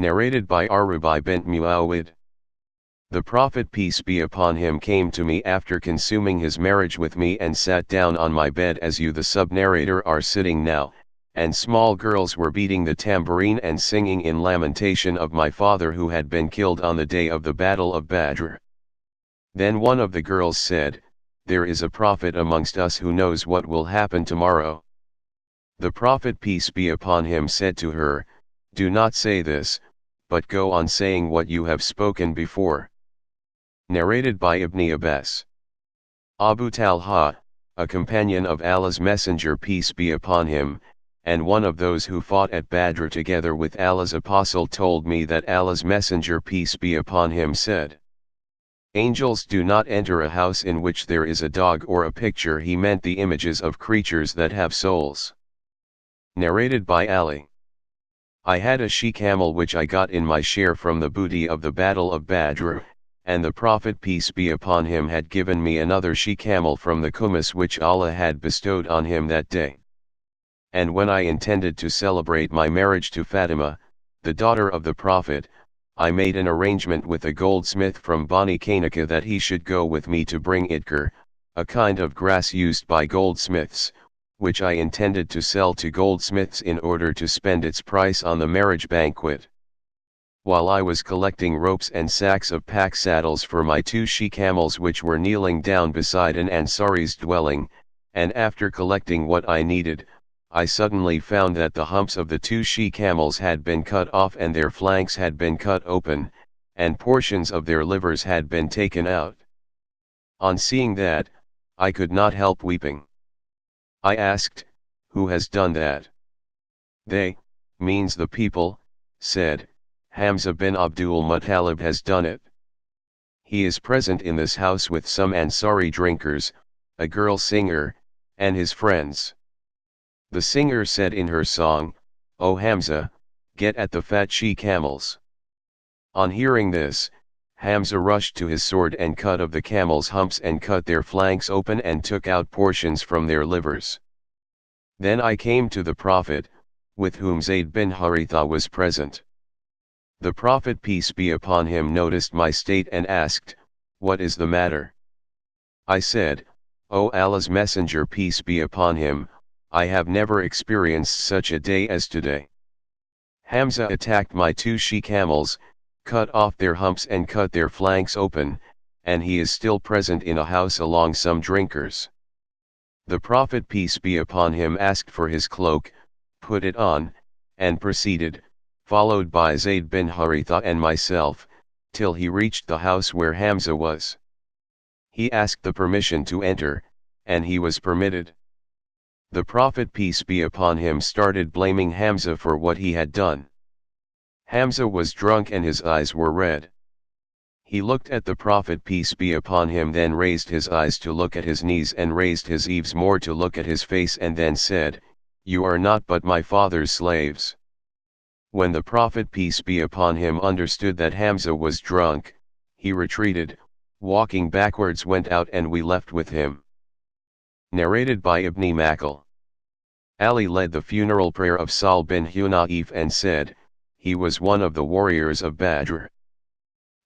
Narrated by Arubai bint Muawid. The Prophet peace be upon him came to me after consuming his marriage with me and sat down on my bed as you the sub-narrator are sitting now, and small girls were beating the tambourine and singing in lamentation of my father who had been killed on the day of the battle of Badr. Then one of the girls said, "There is a prophet amongst us who knows what will happen tomorrow." The Prophet peace be upon him said to her, "Do not say this, but go on saying what you have spoken before." Narrated by Ibn Abbas. Abu Talha, a companion of Allah's Messenger peace be upon him, and one of those who fought at Badr together with Allah's Apostle told me that Allah's Messenger peace be upon him said, "Angels do not enter a house in which there is a dog or a picture." He meant the images of creatures that have souls. Narrated by Ali. I had a she-camel which I got in my share from the booty of the Battle of Badr, and the Prophet peace be upon him had given me another she-camel from the kumis which Allah had bestowed on him that day. And when I intended to celebrate my marriage to Fatima, the daughter of the Prophet, I made an arrangement with a goldsmith from Bani Kanaka that he should go with me to bring idkar, a kind of grass used by goldsmiths, which I intended to sell to goldsmiths in order to spend its price on the marriage banquet. While I was collecting ropes and sacks of pack saddles for my two she-camels which were kneeling down beside an Ansari's dwelling, and after collecting what I needed, I suddenly found that the humps of the two she-camels had been cut off and their flanks had been cut open, and portions of their livers had been taken out. On seeing that, I could not help weeping. I asked, "Who has done that?" They, means the people, said, "Hamza bin Abdul Muttalib has done it. He is present in this house with some Ansari drinkers, a girl singer, and his friends." The singer said in her song, "O Hamza, get at the fat she-camels." On hearing this, Hamza rushed to his sword and cut of the camels' humps and cut their flanks open and took out portions from their livers. Then I came to the Prophet, with whom Zayd bin Haritha was present. The Prophet peace be upon him noticed my state and asked, "What is the matter?" I said, "O Allah's Messenger peace be upon him, I have never experienced such a day as today. Hamza attacked my two she-camels, cut off their humps and cut their flanks open, and he is still present in a house along some drinkers." The Prophet peace be upon him asked for his cloak, put it on, and proceeded, followed by Zayd bin Haritha and myself, till he reached the house where Hamza was. He asked the permission to enter, and he was permitted. The Prophet peace be upon him started blaming Hamza for what he had done. Hamza was drunk and his eyes were red. He looked at the Prophet peace be upon him, then raised his eyes to look at his knees and raised his eves more to look at his face, and then said, "You are not but my father's slaves." When the Prophet peace be upon him understood that Hamza was drunk, he retreated, walking backwards went out, and we left with him. Narrated by Ibn Makhl. Ali led the funeral prayer of Sal bin Hunayf and said, he was one of the warriors of Badr.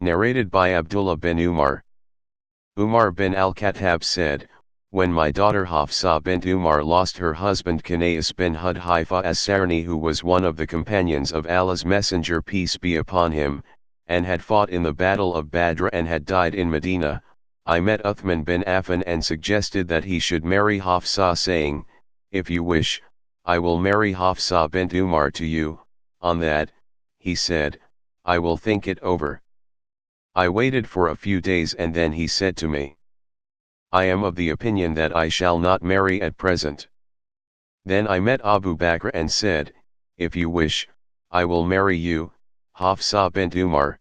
Narrated by Abdullah bin Umar. Umar bin al-Khattab said, "When my daughter Hafsa bint Umar lost her husband Kanais bin Hudhaifa as-Sarni, who was one of the companions of Allah's Messenger peace be upon him, and had fought in the battle of Badr and had died in Medina, I met Uthman bin Affan and suggested that he should marry Hafsa, saying, 'If you wish, I will marry Hafsa bint Umar to you.' On that, he said, 'I will think it over.' I waited for a few days and then he said to me, 'I am of the opinion that I shall not marry at present.' Then I met Abu Bakr and said, 'If you wish, I will marry you, Hafsa bint Umar.'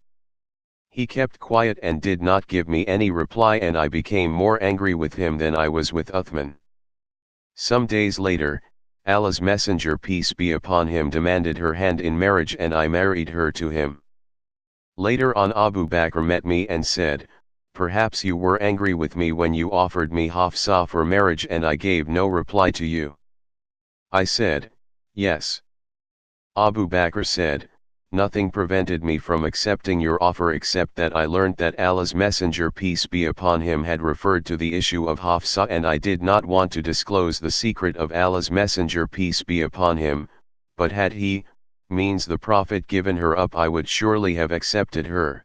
He kept quiet and did not give me any reply, and I became more angry with him than I was with Uthman. Some days later, Allah's Messenger peace be upon him demanded her hand in marriage, and I married her to him. Later on Abu Bakr met me and said, 'Perhaps you were angry with me when you offered me Hafsa for marriage and I gave no reply to you.' I said, 'Yes.' Abu Bakr said, nothing prevented me from accepting your offer except that I learnt that Allah's Messenger peace be upon him had referred to the issue of Hafsa, and I did not want to disclose the secret of Allah's Messenger peace be upon him, but had he, means the Prophet, given her up, I would surely have accepted her.